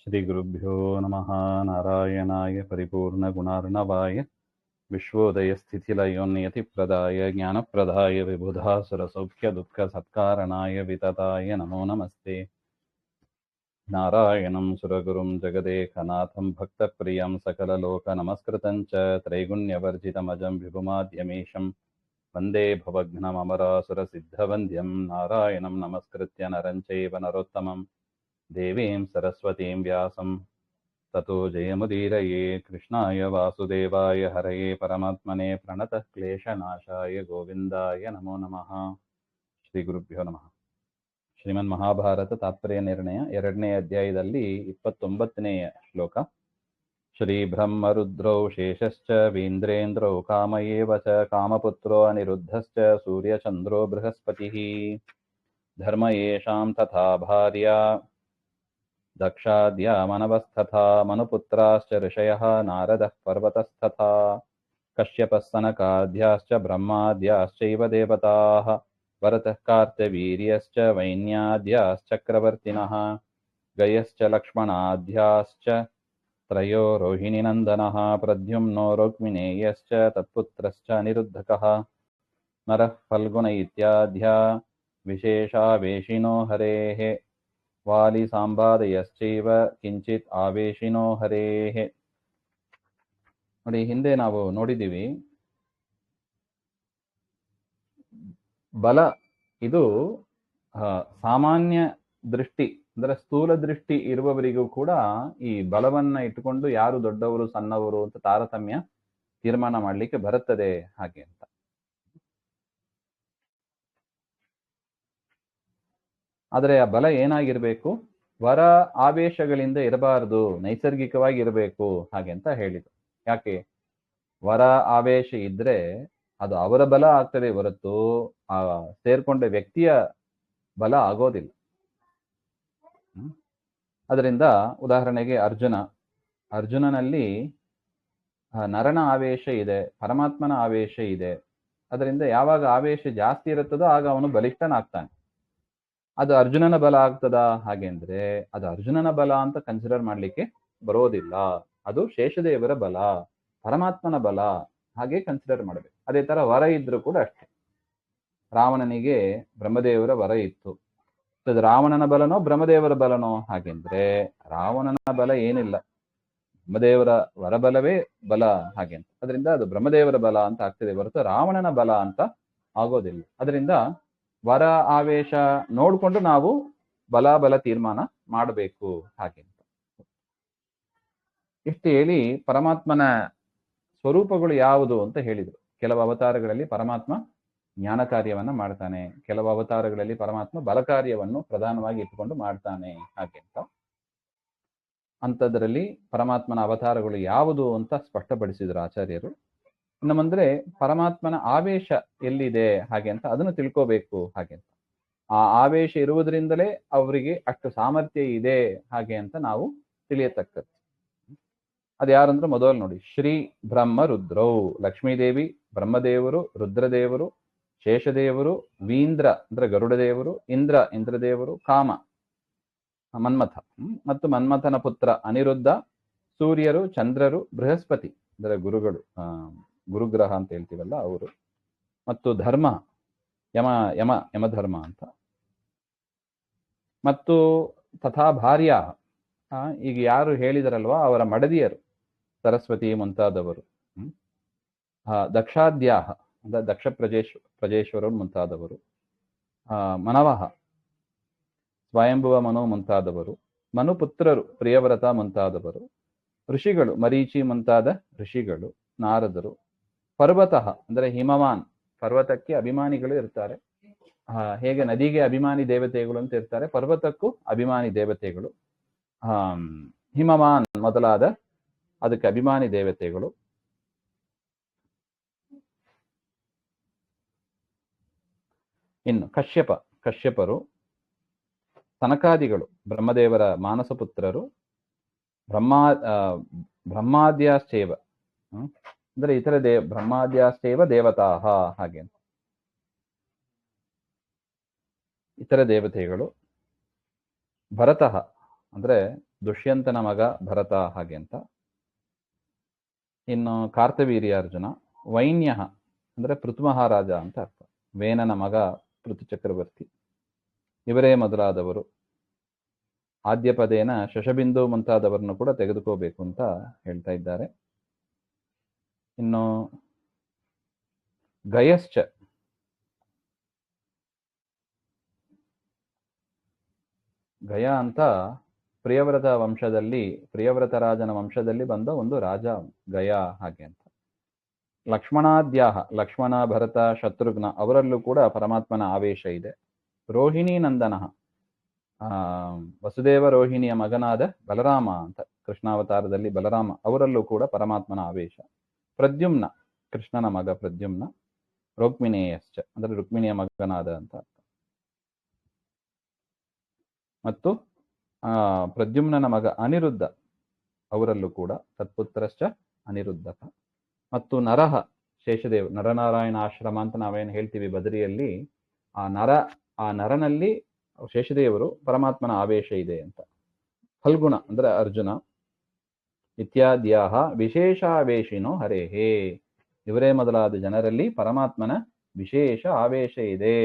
श्रीगुरुभ्यो नमः। नारायणाय परिपूर्णगुणार्णवाय विश्वोदयस्थितिलयोन्नियतिप्रदाय ज्ञानप्रदाय विबुधासुरसौख्यदुःखसत्कारणाय वितताय नमो नमस्ते। नारायणं सुरगुरुं जगदेकनाथं भक्तप्रियं सकललोकनमस्कृतं च त्रैगुण्यवर्जितमजं विभुमाद्यमीशं वन्दे भवघ्नममरासुरसिद्धवन्द्यं। नारायणं नमस्कृत्य नरं चैव नरोत्तमं देवीं सरस्वतीं व्यासं ततो जयमुदीरये। कृष्णाय वासुदेवाय हरये परमात्मने प्रणतः क्लेशनाशाय गोविन्दाय नमो नमः। ಶ್ರೀಗುರುಭ್ಯೋ ನಮಃ. ಶ್ರೀಮನ್ ಮಹಾಭಾರತ ತಾತ್ಪರ್ಯ ನಿರ್ಣಯ 2ನೇ ಅಧ್ಯಾಯದಲ್ಲಿ 29ನೇಯ ಶ್ಲೋಕ. ಶ್ರೀ ಬ್ರಹ್ಮರುದ್ರೌ ಶೇಷಶ್ಚ ವೀಂದ್ರೇಂದ್ರೌ ಕಾಮಯೇವ ಚ ಕಾಮಪುತ್ರೋ ಅನಿರುದ್ಧಶ್ಚ ಸೂರ್ಯಚಂದ್ರೋ ಬೃಹಸ್ಪತಿಃ ಧರ್ಮ ಯೇಷಾಂ ತಥಾ ಭಾರ್ಯಾ ದಕ್ಷಾದ್ಯಾ ಮನವಸ್ತಥಾ ಮನುಪುತ್ರಾಶ್ಚ ಋಷಯಃ ನಾರದಃ ಪರ್ವತಸ್ತಥಾ ಕಶ್ಯಪಃ ಸನಕಾದ್ಯಾಶ್ಚ ಬ್ರಹ್ಮಾದ್ಯಾಶ್ಚೈವ ದೇವತಾಃ ಭರತಃ ಕಾರ್ತ್ಯವೀರ್ಯಶ್ಚ ವೈನ್ಯಾದ್ಯಾಶ್ಚಕ್ರವರ್ತಿನಃ ಗಯಶ್ಚ ಲಕ್ಷ್ಮಣಾದ್ಯಾಶ್ಚ ತ್ರಯೋ ರೋಹಿಣಿನಂದನಃ ಪ್ರದ್ಯುಮ್ನೋ ರೋಕ್ಮಿಣೇಯಶ್ಚ ತತ್ಪುತ್ರಶ್ಚ ಅನಿರುದ್ಧಕಃ ನರಃ ಫಲ್ಗುಣ ಇತ್ಯಾದ್ಯಾ ವಿಶೇಷಾವೇಶಿನೋ ಹರೇಃ ವಾಲಿ ಸಾಂಬಾದಯಶ್ಚೈವ ಕಿಂಚಿತ್ ಆವೇಶಿನೋ ಹರೇಃ. ನೋಡಿ, ಹಿಂದೆ ನಾವು ನೋಡಿದ್ದೀವಿ, ಬಲ ಇದು ಸಾಮಾನ್ಯ ದೃಷ್ಟಿ ಅಂದರೆ ಸ್ಥೂಲ ದೃಷ್ಟಿ ಇರುವವರಿಗೂ ಕೂಡ ಈ ಬಲವನ್ನ ಇಟ್ಟುಕೊಂಡು ಯಾರು ದೊಡ್ಡವರು ಸಣ್ಣವರು ಅಂತ ತಾರತಮ್ಯ ತೀರ್ಮಾನ ಮಾಡಲಿಕ್ಕೆ ಬರುತ್ತದೆ ಹಾಗೆ ಅಂತ. ಆದರೆ ಆ ಬಲ ಏನಾಗಿರ್ಬೇಕು? ವರ ಆವೇಶಗಳಿಂದ ಇರಬಾರದು, ನೈಸರ್ಗಿಕವಾಗಿ ಇರಬೇಕು ಹಾಗೆ ಅಂತ ಹೇಳಿದ್ರು. ಯಾಕೆ? ವರ ಆವೇಶ ಇದ್ರೆ ಅದು ಅವರ ಬಲ ಆಗ್ತದೆ ಹೊರತು ಆ ಸೇರ್ಕೊಂಡ ವ್ಯಕ್ತಿಯ ಬಲ ಆಗೋದಿಲ್ಲ. ಅದರಿಂದ ಉದಾಹರಣೆಗೆ ಅರ್ಜುನನಲ್ಲಿ ನರನ ಆವೇಶ ಇದೆ, ಪರಮಾತ್ಮನ ಆವೇಶ ಇದೆ. ಅದರಿಂದ ಯಾವಾಗ ಆವೇಶ ಜಾಸ್ತಿ ಇರುತ್ತದೋ ಆಗ ಅವನು ಬಲಿಷ್ಠನಾಗ್ತಾನೆ. ಅದು ಅರ್ಜುನನ ಬಲ ಆಗ್ತದಾ ಹಾಗೆ ಅಂದ್ರೆ ಅದು ಅರ್ಜುನನ ಬಲ ಅಂತ ಕನ್ಸಿಡರ್ ಮಾಡ್ಲಿಕ್ಕೆ ಬರೋದಿಲ್ಲ. ಅದು ಶೇಷದೇವರ ಬಲ, ಪರಮಾತ್ಮನ ಬಲ ಹಾಗೆ ಕನ್ಸಿಡರ್ ಮಾಡಬೇಕು. ಅದೇ ತರ ವರ ಇದ್ರು ಕೂಡ ಅಷ್ಟೇ. ರಾವಣನಿಗೆ ಬ್ರಹ್ಮದೇವರ ವರ ಇತ್ತು. ಅದು ರಾವಣನ ಬಲನೋ ಬ್ರಹ್ಮದೇವರ ಬಲನೋ ಹಾಗೆಂದ್ರೆ ರಾವಣನ ಬಲ ಏನಿಲ್ಲ, ಬ್ರಹ್ಮದೇವರ ವರಬಲವೇ ಬಲ ಹಾಗೆ ಅಂತ. ಅದರಿಂದ ಅದು ಬ್ರಹ್ಮದೇವರ ಬಲ ಅಂತ ಆಗ್ತದೆ ಹೊರತು ರಾವಣನ ಬಲ ಅಂತ ಆಗೋದಿಲ್ಲ. ಅದರಿಂದ ವರ ಆವೇಶ ನೋಡ್ಕೊಂಡು ನಾವು ಬಲ ತೀರ್ಮಾನ ಮಾಡಬೇಕು ಹಾಗೆ ಅಂತ. ಇಷ್ಟು ಹೇಳಿ ಪರಮಾತ್ಮನ ಸ್ವರೂಪಗಳು ಯಾವುದು ಅಂತ ಹೇಳಿದರು. ಕೆಲವು ಅವತಾರಗಳಲ್ಲಿ ಪರಮಾತ್ಮ ಜ್ಞಾನ ಕಾರ್ಯವನ್ನ ಮಾಡ್ತಾನೆ, ಕೆಲವು ಅವತಾರಗಳಲ್ಲಿ ಪರಮಾತ್ಮ ಬಲ ಕಾರ್ಯವನ್ನು ಪ್ರಧಾನವಾಗಿ ಇಟ್ಟುಕೊಂಡು ಮಾಡ್ತಾನೆ ಹಾಗೆ ಅಂತ. ಅಂಥದ್ರಲ್ಲಿ ಪರಮಾತ್ಮನ ಅವತಾರಗಳು ಯಾವುದು ಅಂತ ಸ್ಪಷ್ಟಪಡಿಸಿದ್ರು ಆಚಾರ್ಯರು. ಇನ್ನು ಮುಂದ್ರೆ ಪರಮಾತ್ಮನ ಆವೇಶ ಎಲ್ಲಿದೆ ಹಾಗೆ ಅಂತ ಅದನ್ನು ತಿಳ್ಕೋಬೇಕು ಹಾಗೆ ಅಂತ. ಆ ಆವೇಶ ಇರುವುದರಿಂದಲೇ ಅವರಿಗೆ ಅಷ್ಟು ಸಾಮರ್ಥ್ಯ ಇದೆ ಹಾಗೆ ಅಂತ ನಾವು ತಿಳಿಯತಕ್ಕದ್ದು. ಅದು ಯಾರಂದ್ರೆ ಮೊದಲು ನೋಡಿ, ಶ್ರೀ ಬ್ರಹ್ಮ ರುದ್ರೌ, ಲಕ್ಷ್ಮೀದೇವಿ, ಬ್ರಹ್ಮದೇವರು, ರುದ್ರದೇವರು, ಶೇಷದೇವರು, ವೀಂದ್ರ ಅಂದ್ರೆ ಗರುಡದೇವರು, ಇಂದ್ರದೇವರು, ಕಾಮ ಮನ್ಮಥ ಮತ್ತು ಮನ್ಮಥನ ಪುತ್ರ ಅನಿರುದ್ಧ, ಸೂರ್ಯರು, ಚಂದ್ರರು, ಬೃಹಸ್ಪತಿ ಅಂದ್ರೆ ಗುರುಗಳು, ಗುರುಗ್ರಹ ಅಂತ ಹೇಳ್ತೀವಲ್ಲ ಅವರು, ಮತ್ತು ಧರ್ಮ ಯಮಧರ್ಮ ಅಂತ, ಮತ್ತು ತಥಾ ಭಾರ್ಯ ಈಗ ಯಾರು ಹೇಳಿದರಲ್ವಾ ಅವರ ಮಡದಿಯರು ಸರಸ್ವತಿ ಮುಂತಾದವರು, ದಕ್ಷಾದ್ಯಾಹ ಅಂದ್ರೆ ದಕ್ಷ ಪ್ರಜೇಶ್ವರರು ಮುಂತಾದವರು, ಮನವಹ ಸ್ವಯಂಭುವ ಮನು ಮುಂತಾದವರು, ಮನುಪುತ್ರರು ಪ್ರಿಯವ್ರತ ಮುಂತಾದವರು, ಋಷಿಗಳು ಮರೀಚಿ ಮುಂತಾದ ಋಷಿಗಳು, ನಾರದರು, ಪರ್ವತಃ ಅಂದ್ರೆ ಹಿಮವಾನ್, ಪರ್ವತಕ್ಕೆ ಅಭಿಮಾನಿಗಳು ಇರ್ತಾರೆ. ಹೇಗೆ ನದಿಗೆ ಅಭಿಮಾನಿ ದೇವತೆಗಳು ಅಂತ ಇರ್ತಾರೆ, ಪರ್ವತಕ್ಕೂ ಅಭಿಮಾನಿ ದೇವತೆಗಳು, ಹಿಮವಾನ್ ಮೊದಲಾದ ಅದಕ್ಕೆ ಅಭಿಮಾನಿ ದೇವತೆಗಳು. ಇನ್ನು ಕಶ್ಯಪರು, ಸನಕಾದಿಗಳು ಬ್ರಹ್ಮದೇವರ ಮಾನಸ ಪುತ್ರರು, ಬ್ರಹ್ಮಾದ್ಯಾಶ್ಚೈವ ಅಂದ್ರೆ ಇತರ ಬ್ರಹ್ಮಾದ್ಯಾಶ್ಚೈವ ದೇವತಾಹ ಹಾಗೆ ಇತರ ದೇವತೆಗಳು, ಭರತಃ ಅಂದ್ರೆ ದುಷ್ಯಂತನ ಮಗ ಭರತ ಹಾಗೆ ಅಂತ. ಇನ್ನು ಕಾರ್ತವೀರ್ಯ ಅರ್ಜುನ. ವೈನ್ಯ ಅಂದ್ರೆ ಪೃಥು ಮಹಾರಾಜ ಅಂತ ಅರ್ಥ. ವೇನನ ಮಗ ಪೃಥು ಚಕ್ರವರ್ತಿ. ಇವರೇ ಮೊದಲಾದವರು. ಆದ್ಯಪದೇನ ಶಶಬಿಂದು ಮುಂತಾದವರನ್ನು ಕೂಡ ತೆಗೆದುಕೋಬೇಕು ಅಂತ ಹೇಳ್ತಾ ಇದ್ದಾರೆ. ಇನ್ನು ಗಯಶ್ಚ, ಗಯ ಅಂತ ಪ್ರಿಯವ್ರತ ವಂಶದಲ್ಲಿ, ಪ್ರಿಯವ್ರತ ರಾಜನ ವಂಶದಲ್ಲಿ ಬಂದ ಒಂದು ರಾಜ ಗಯ ಹಾಗೆ ಅಂತ. ಲಕ್ಷ್ಮಣಾದ್ಯಾಹ, ಲಕ್ಷ್ಮಣ ಭರತ ಶತ್ರುಘ್ನ ಅವರಲ್ಲೂ ಕೂಡ ಪರಮಾತ್ಮನ ಆವೇಶ ಇದೆ. ರೋಹಿಣಿ ನಂದನ, ವಸುದೇವ ರೋಹಿಣಿಯ ಮಗನಾದ ಬಲರಾಮ ಅಂತ ಕೃಷ್ಣಾವತಾರದಲ್ಲಿ ಬಲರಾಮ, ಅವರಲ್ಲೂ ಕೂಡ ಪರಮಾತ್ಮನ ಆವೇಶ. ಪ್ರದ್ಯುಮ್ನ, ಕೃಷ್ಣನ ಮಗ ಪ್ರದ್ಯುಮ್ನ. ರುಕ್ಮಿಣೇಯಶ್ಚ ಅಂದ್ರೆ ರುಕ್ಮಿಣಿಯ ಮಗನಾದ ಅಂತ. ಮತ್ತು ಪ್ರದ್ಯುಮ್ನನ ಮಗ ಅನಿರುದ್ಧ, ಅವರಲ್ಲೂ ಕೂಡ ತತ್ಪುತ್ರಶ್ಚ ಅನಿರುದ್ಧ. ಮತ್ತು ನರಹ, ಶೇಷದೇವ್, ನರನಾರಾಯಣ ಆಶ್ರಮ ಅಂತ ನಾವೇನು ಹೇಳ್ತೀವಿ ಬದರಿಯಲ್ಲಿ, ಆ ನರನಲ್ಲಿ ಶೇಷದೇವರು ಪರಮಾತ್ಮನ ಆವೇಶ ಇದೆ ಅಂತ. ಫಲ್ಗುಣ ಅಂದ್ರೆ ಅರ್ಜುನ. ಇತ್ಯಾದ್ಯಾಹ ವಿಶೇಷಾವೇಶಿನೋ ಹರೇಹೇ, ಇವರೇ ಮೊದಲಾದ ಜನರಲ್ಲಿ ಪರಮಾತ್ಮನ ವಿಶೇಷ ಆವೇಶ ಇದೆ.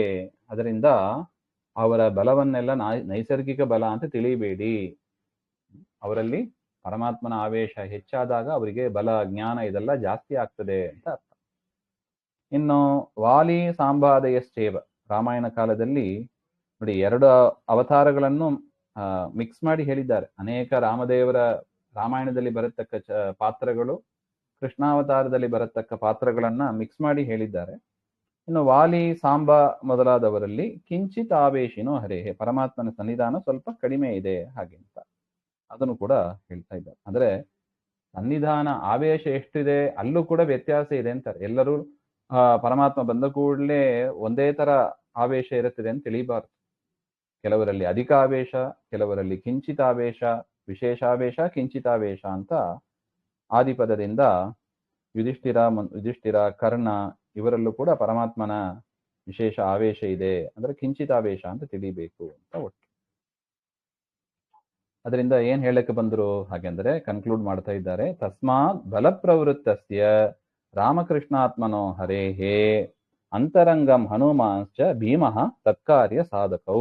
ಅದರಿಂದ ಅವರ ಬಲವನ್ನೆಲ್ಲ ನೈಸರ್ಗಿಕ ಬಲ ಅಂತ ತಿಳಿಯಬೇಡಿ. ಅವರಲ್ಲಿ ಪರಮಾತ್ಮನ ಆವೇಶ ಹೆಚ್ಚಾದಾಗ ಅವರಿಗೆ ಬಲ, ಜ್ಞಾನ ಇದೆಲ್ಲ ಜಾಸ್ತಿ ಆಗ್ತದೆ ಅಂತ ಅರ್ಥ. ಇನ್ನು ವಾಲಿ ಸಾಂಬಾದಯಶ್ಚೇವ, ರಾಮಾಯಣ ಕಾಲದಲ್ಲಿ ನೋಡಿ 2 ಅವತಾರಗಳನ್ನು ಮಿಕ್ಸ್ ಮಾಡಿ ಹೇಳಿದ್ದಾರೆ. ಅನೇಕ ರಾಮದೇವರ ರಾಮಾಯಣದಲ್ಲಿ ಬರತಕ್ಕ ಪಾತ್ರಗಳು, ಕೃಷ್ಣಾವತಾರದಲ್ಲಿ ಬರತಕ್ಕ ಪಾತ್ರಗಳನ್ನ ಮಿಕ್ಸ್ ಮಾಡಿ ಹೇಳಿದ್ದಾರೆ. ಇನ್ನು ವಾಲಿ ಸಾಂಬ ಮೊದಲಾದವರಲ್ಲಿ ಕಿಂಚಿತ್ ಆವೇಶಿನೋ ಹರೇಹೆ, ಪರಮಾತ್ಮನ ಸನ್ನಿಧಾನ ಸ್ವಲ್ಪ ಕಡಿಮೆ ಇದೆ ಹಾಗೆ ಅಂತ ಅದನ್ನು ಕೂಡ ಹೇಳ್ತಾ ಇದ್ದಾರೆ. ಅಂದ್ರೆ ಸನ್ನಿಧಾನ ಆವೇಶ ಎಷ್ಟಿದೆ ಅಲ್ಲೂ ಕೂಡ ವ್ಯತ್ಯಾಸ ಇದೆ ಅಂತಾರೆ. ಎಲ್ಲರೂ ಪರಮಾತ್ಮ ಬಂದ ಕೂಡಲೇ ಒಂದೇ ತರ ಆವೇಶ ಇರುತ್ತದೆ ಅಂತ ತಿಳಿಬಾರ್ದು. ಕೆಲವರಲ್ಲಿ ಅಧಿಕ ಆವೇಶ, ಕೆಲವರಲ್ಲಿ ಕಿಂಚಿತಾವೇಶ, ವಿಶೇಷಾವೇಶ, ಕಿಂಚಿತಾವೇಶ ಅಂತ ಆದಿಪದದಿಂದ ಯುಧಿಷ್ಠಿರ, ಕರ್ಣ ಇವರಲ್ಲೂ ಕೂಡ ಪರಮಾತ್ಮನ ವಿಶೇಷ ಆವೇಶ ಇದೆ, ಅಂದ್ರೆ ಕಿಂಚಿತಾವೇಶ ಅಂತ ತಿಳಿಬೇಕು ಅಂತ ಒಟ್ಟು. ಅದರಿಂದ ಏನ್ ಹೇಳಕ್ಕೆ ಬಂದ್ರು ಹಾಗೆಂದ್ರೆ ಕನ್ಕ್ಲೂಡ್ ಮಾಡ್ತಾ ಇದ್ದಾರೆ. ತಸ್ಮಾತ್ ಬಲ ಪ್ರವೃತ್ತಸ್ಯ ರಾಮಕೃಷ್ಣಾತ್ಮನೋ ಹರೇಹೇ ಅಂತರಂಗಂ ಹನುಮಾಂಶ್ಚ ಭೀಮಃ ತತ್ಕಾರ್ಯ ಸಾಧಕೌ.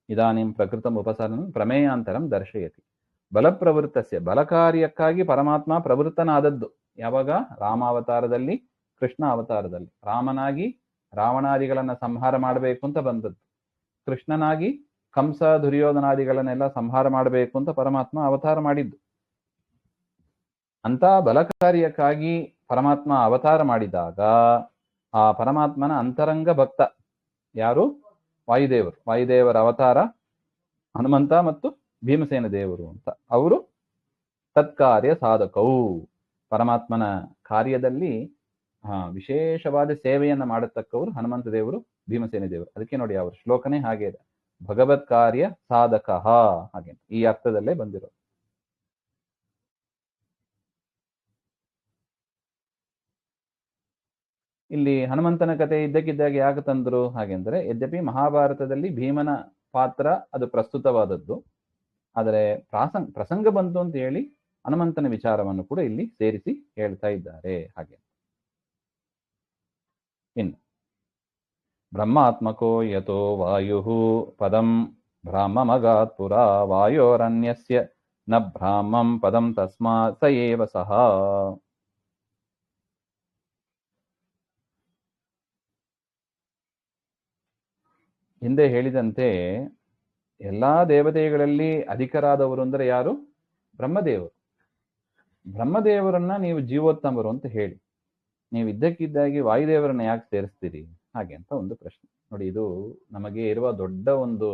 ಇದಾನಿಂ ಪ್ರಕೃತಂ ಉಪಸರನ್ ಪ್ರಮೇಯಾಂತರಂ ದರ್ಶಯತಿ. ಬಲಪ್ರವೃತ್ತಸ್ಯ, ಬಲಕಾರ್ಯಕ್ಕಾಗಿ ಪರಮಾತ್ಮ ಪ್ರವೃತ್ತನಾದದ್ದು ಯಾವಾಗ? ರಾಮಾವತಾರದಲ್ಲಿ, ಕೃಷ್ಣ ಅವತಾರದಲ್ಲಿ. ರಾಮನಾಗಿ ರಾವಣಾದಿಗಳನ್ನ ಸಂಹಾರ ಮಾಡಬೇಕು ಅಂತ ಬಂದದ್ದು. ಕೃಷ್ಣನಾಗಿ ಕಂಸ ದುರ್ಯೋಧನಾದಿಗಳನ್ನೆಲ್ಲ ಸಂಹಾರ ಮಾಡಬೇಕು ಅಂತ ಪರಮಾತ್ಮ ಅವತಾರ ಮಾಡಿದ್ದು. ಅಂತ ಬಲಕಾರ್ಯಕ್ಕಾಗಿ ಪರಮಾತ್ಮ ಅವತಾರ ಮಾಡಿದಾಗ ಆ ಪರಮಾತ್ಮನ ಅಂತರಂಗ ಭಕ್ತ ಯಾರು? ವಾಯುದೇವರು. ವಾಯುದೇವರ ಅವತಾರ ಹನುಮಂತ ಮತ್ತು ಭೀಮಸೇನ ದೇವರು ಅಂತ. ಅವರು ತತ್ಕಾರ್ಯ ಸಾಧಕವು, ಪರಮಾತ್ಮನ ಕಾರ್ಯದಲ್ಲಿ ವಿಶೇಷವಾದ ಸೇವೆಯನ್ನ ಮಾಡತಕ್ಕವರು ಹನುಮಂತ ದೇವರು, ಭೀಮಸೇನ ದೇವರು. ಅದಕ್ಕೆ ನೋಡಿ ಅವರ ಶ್ಲೋಕನೇ ಹಾಗೆ ಇದೆ, ಭಗವತ್ ಕಾರ್ಯ ಸಾಧಕ ಹಾಗೆ, ಈ ಅರ್ಥದಲ್ಲೇ ಬಂದಿರೋ. ಇಲ್ಲಿ ಹನುಮಂತನ ಕಥೆ ಇದ್ದಕ್ಕಿದ್ದಾಗೆ ಯಾಕೆ ತಂದ್ರು ಹಾಗೆಂದ್ರೆ, ಯದ್ಯಪಿ ಮಹಾಭಾರತದಲ್ಲಿ ಭೀಮನ ಪಾತ್ರ ಅದು ಪ್ರಸ್ತುತವಾದದ್ದು, ಆದರೆ ಪ್ರಸಂಗ ಬಂತು ಅಂತ ಹೇಳಿ ಹನುಮಂತನ ವಿಚಾರವನ್ನು ಕೂಡ ಇಲ್ಲಿ ಸೇರಿಸಿ ಹೇಳ್ತಾ ಇದ್ದಾರೆ ಹಾಗೆ. ಇನ್ನು ಬ್ರಹ್ಮಾತ್ಮಕೋ ಯತೋ ವಾಯು ಪದಂ ಬ್ರಾಹ್ಮಮಗಾತ್ ಪುರಾ ವಾಯೋರನ್ಯಸ್ಯ ನ ಬ್ರಾಹ್ಮಂ ಪದಂ ತಸ್ಮಾತ್ ಸ ಏವ ಸಹ. ಹಿಂದೆ ಹೇಳಿದಂತೆ ಎಲ್ಲಾ ದೇವತೆಗಳಲ್ಲಿ ಅಧಿಕರಾದವರು ಅಂದ್ರೆ ಯಾರು? ಬ್ರಹ್ಮದೇವರು. ಬ್ರಹ್ಮದೇವರನ್ನ ನೀವು ಜೀವೋತ್ತಮರು ಅಂತ ಹೇಳಿ, ನೀವು ಇದ್ದಕ್ಕಿದ್ದಾಗಿ ವಾಯುದೇವರನ್ನ ಯಾಕೆ ಸೇರಿಸ್ತೀರಿ ಹಾಗೆ ಅಂತ ಒಂದು ಪ್ರಶ್ನೆ. ನೋಡಿ, ಇದು ನಮಗೆ ಇರುವ ದೊಡ್ಡ ಒಂದು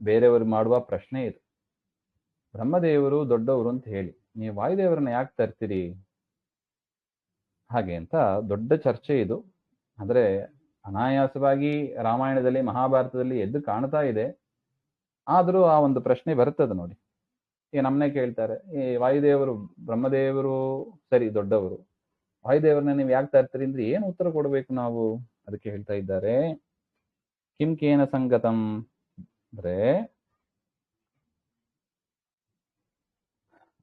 ಬೇರೆಯವರು ಮಾಡುವ ಪ್ರಶ್ನೆ ಇದು. ಬ್ರಹ್ಮದೇವರು ದೊಡ್ಡವರು ಅಂತ ಹೇಳಿ ನೀವು ವಾಯುದೇವರನ್ನ ಯಾಕೆ ತರ್ತೀರಿ ಹಾಗೆ ಅಂತ ದೊಡ್ಡ ಚರ್ಚೆ ಇದು. ಅಂದ್ರೆ ಅನಾಯಾಸವಾಗಿ ರಾಮಾಯಣದಲ್ಲಿ, ಮಹಾಭಾರತದಲ್ಲಿ ಎದ್ದು ಕಾಣ್ತಾ ಇದೆ. ಆದರೂ ಆ ಒಂದು ಪ್ರಶ್ನೆ ಬರ್ತದೆ ನೋಡಿ. ಈಗ ನಮ್ಮನ್ನೇ ಕೇಳ್ತಾರೆ, ಈ ವಾಯುದೇವರು, ಬ್ರಹ್ಮದೇವರು ಸರಿ ದೊಡ್ಡವರು, ವಾಯುದೇವರನ್ನ ನೀವು ಯಾಕೆ ತರ್ತೀರಿ ಅಂದ್ರೆ ಏನು ಉತ್ತರ ಕೊಡಬೇಕು ನಾವು? ಅದಕ್ಕೆ ಹೇಳ್ತಾ ಇದ್ದಾರೆ, ಕಿಂ ಕೇನ ಸಂಗತಂ ಅಂದ್ರೆ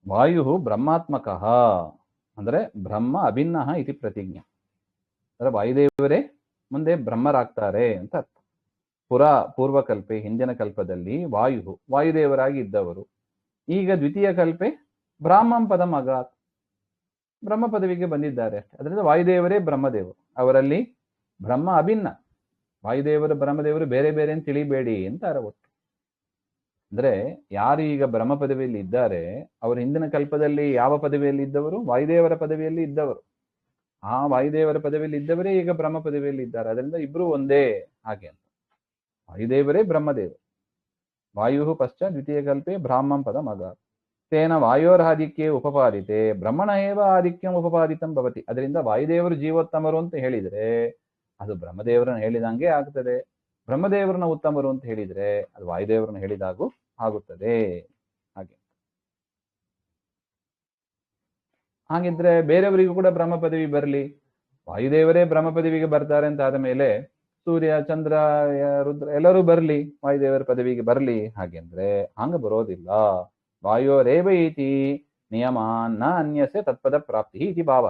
ವಾಯು ಬ್ರಹ್ಮಾತ್ಮಕ ಅಂದ್ರೆ ಬ್ರಹ್ಮ ಅಭಿನ್ನ ಇತಿ ಪ್ರತಿಜ್ಞೆ. ಅಂದ್ರೆ ವಾಯುದೇವರೇ ಮುಂದೆ ಬ್ರಹ್ಮರಾಗ್ತಾರೆ ಅಂತ ಅರ್ಥ. ಪೂರ್ವಕಲ್ಪೆ ಹಿಂದಿನ ಕಲ್ಪದಲ್ಲಿ ವಾಯುದೇವರಾಗಿ ಇದ್ದವರು, ಈಗ ದ್ವಿತೀಯ ಕಲ್ಪೆ ಬ್ರಾಹ್ಮಂ ಪದಂ ಅಗಾತ್, ಬ್ರಹ್ಮ ಪದವಿಗೆ ಬಂದಿದ್ದಾರೆ ಅಷ್ಟೇ. ಅದರಿಂದ ವಾಯುದೇವರೇ ಬ್ರಹ್ಮದೇವರು, ಅವರಲ್ಲಿ ಬ್ರಹ್ಮ ಅಭಿನ್ನ. ವಾಯುದೇವರು ಬ್ರಹ್ಮದೇವರು ಬೇರೆ ಬೇರೆ ಅಂತ ತಿಳಿಬೇಡಿ ಅಂತ ಒಟ್ಟು. ಅಂದ್ರೆ ಯಾರು ಈಗ ಬ್ರಹ್ಮ ಪದವಿಯಲ್ಲಿ ಇದ್ದಾರೆ, ಅವರು ಹಿಂದಿನ ಕಲ್ಪದಲ್ಲಿ ಯಾವ ಪದವಿಯಲ್ಲಿ ಇದ್ದವರು? ವಾಯುದೇವರ ಪದವಿಯಲ್ಲಿ ಇದ್ದವರು. ಆ ವಾಯುದೇವರ ಪದವಿಯಲ್ಲಿ ಇದ್ದವರೇ ಈಗ ಬ್ರಹ್ಮ ಪದವಿಯಲ್ಲಿ ಇದ್ದಾರೆ. ಅದರಿಂದ ಇಬ್ರು ಒಂದೇ ಹಾಗೆ ಅಂತ. ವಾಯುದೇವರೇ ಬ್ರಹ್ಮದೇವರು. ವಾಯು ಪಶ್ಚಾತ್ ದ್ವಿತೀಯ ಕಲ್ಪೆ ಬ್ರಾಹ್ಮಂ ಪದ ಮಗ ತೇನ ವಾಯೋರಾಧಿಕ್ಯ ಉಪಪಾದಿತೆ ಬ್ರಹ್ಮಣ ಏವ ಆಧಿಕ್ಯಂ ಉಪಪಾದಿತಂ ಭವತಿ. ಅದರಿಂದ ವಾಯುದೇವರು ಜೀವೋತ್ತಮರು ಅಂತ ಹೇಳಿದ್ರೆ ಅದು ಬ್ರಹ್ಮದೇವರನ್ನ ಹೇಳಿದಂಗೆ ಆಗ್ತದೆ. ಬ್ರಹ್ಮದೇವರನ್ನ ಉತ್ತಮರು ಅಂತ ಹೇಳಿದ್ರೆ ಅದು ವಾಯುದೇವರನ್ನ ಹೇಳಿದಾಗೂ ಆಗುತ್ತದೆ. ಹಾಗಿದ್ರೆ ಬೇರೆಯವರಿಗೂ ಕೂಡ ಬ್ರಹ್ಮ ಪದವಿ ಬರಲಿ. ವಾಯುದೇವರೇ ಬ್ರಹ್ಮ ಪದವಿಗೆ ಬರ್ತಾರೆ ಅಂತ ಆದ ಮೇಲೆ ಸೂರ್ಯ ಚಂದ್ರ ರುದ್ರ ಎಲ್ಲರೂ ಬರ್ಲಿ, ವಾಯುದೇವರ ಪದವಿಗೆ ಬರ್ಲಿ. ಹಾಗೆಂದ್ರೆ ಹಂಗ ಬರೋದಿಲ್ಲ. ವಾಯೋರೇವ ಇತಿ ನಿಯಮ ನ ಅನ್ಯಸ್ಯ ತತ್ಪದ ಪ್ರಾಪ್ತಿ ಇತಿ ಭಾವ.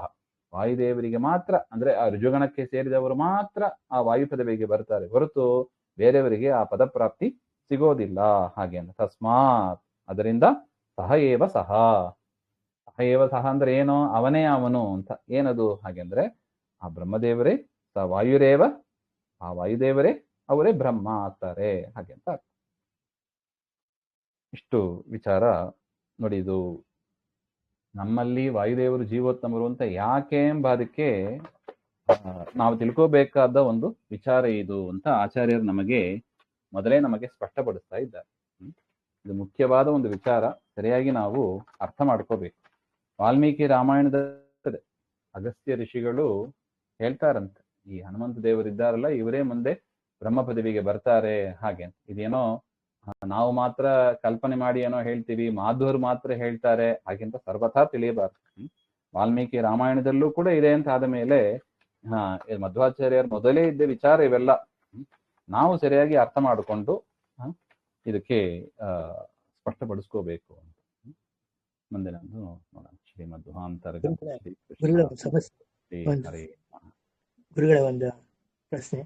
ವಾಯುದೇವರಿಗೆ ಮಾತ್ರ ಅಂದ್ರೆ ಆ ಋಜುಗಣಕ್ಕೆ ಸೇರಿದವರು ಮಾತ್ರ ಆ ವಾಯು ಪದವಿಗೆ ಬರ್ತಾರೆ ಹೊರತು ಬೇರೆಯವರಿಗೆ ಆ ಪದ ಪ್ರಾಪ್ತಿ ಸಿಗೋದಿಲ್ಲ. ಹಾಗೆ ಅಂತ ತಸ್ಮಾತ್ ಅದರಿಂದ ಸಹ ಏವ ಸಹ ಅಂದ್ರೆ ಏನು? ಅವನೇ ಅವನು ಅಂತ. ಏನದು? ಹಾಗೆಂದ್ರೆ ಆ ಬ್ರಹ್ಮದೇವರೇ ವಾಯುರೇವ, ಆ ವಾಯುದೇವರೇ ಅವರೇ ಬ್ರಹ್ಮ ಆಗ್ತಾರೆ ಹಾಗೆ ಅಂತ. ಇಷ್ಟು ವಿಚಾರ ನೋಡಿ. ಇದು ನಮ್ಮಲ್ಲಿ ವಾಯುದೇವರು ಜೀವೋತ್ತಮರು ಅಂತ ಯಾಕೆ ಎಂಬುದಕ್ಕೆ ನಾವು ತಿಳ್ಕೋಬೇಕಾದ ಒಂದು ವಿಚಾರ ಇದು ಅಂತ ಆಚಾರ್ಯರು ಮೊದಲೇ ನಮಗೆ ಸ್ಪಷ್ಟಪಡಿಸ್ತಾ ಇದ್ದಾರೆ. ಇದು ಮುಖ್ಯವಾದ ಒಂದು ವಿಚಾರ, ಸರಿಯಾಗಿ ನಾವು ಅರ್ಥ ಮಾಡ್ಕೋಬೇಕು. ವಾಲ್ಮೀಕಿ ರಾಮಾಯಣದ ಅಗಸ್ತ್ಯ ಋಷಿಗಳು ಹೇಳ್ತಾರಂತೆ, ಈ ಹನುಮಂತ ದೇವರು ಇದ್ದಾರಲ್ಲ ಇವರೇ ಮುಂದೆ ಬ್ರಹ್ಮ ಪದವಿಗೆ ಬರ್ತಾರೆ ಹಾಗೆ ಅಂತ. ಇದೇನೋ ನಾವು ಮಾತ್ರ ಕಲ್ಪನೆ ಮಾಡಿ ಏನೋ ಹೇಳ್ತೀವಿ, ಮಾಧ್ವರು ಮಾತ್ರ ಹೇಳ್ತಾರೆ ಹಾಗೆಂತ ಸರ್ವಥಾ ತಿಳಿಯಬಾರ್ದು. ವಾಲ್ಮೀಕಿ ರಾಮಾಯಣದಲ್ಲೂ ಕೂಡ ಇದೆ ಅಂತ ಆದ ಮೇಲೆ ಮಧ್ವಾಚಾರ್ಯರ ಮೊದಲೇ ಇದ್ದ ವಿಚಾರ ಇವೆಲ್ಲ ನಾವು ಸರಿಯಾಗಿ ಅರ್ಥ ಮಾಡಿಕೊಂಡು ಇದಕ್ಕೆ ಸ್ಪಷ್ಟಪಡಿಸ್ಕೋಬೇಕು ಅಂತ. ಮುಂದೆ ನಾನು ನೋಡೋಣ. ಶ್ರೀಮಧ್ವಾಂತರ್ಗತ ಶ್ರೀ ಕೃಷ್ಣ ಗುರುಗಳ ಒಂದು ಪ್ರಶ್ನೆ.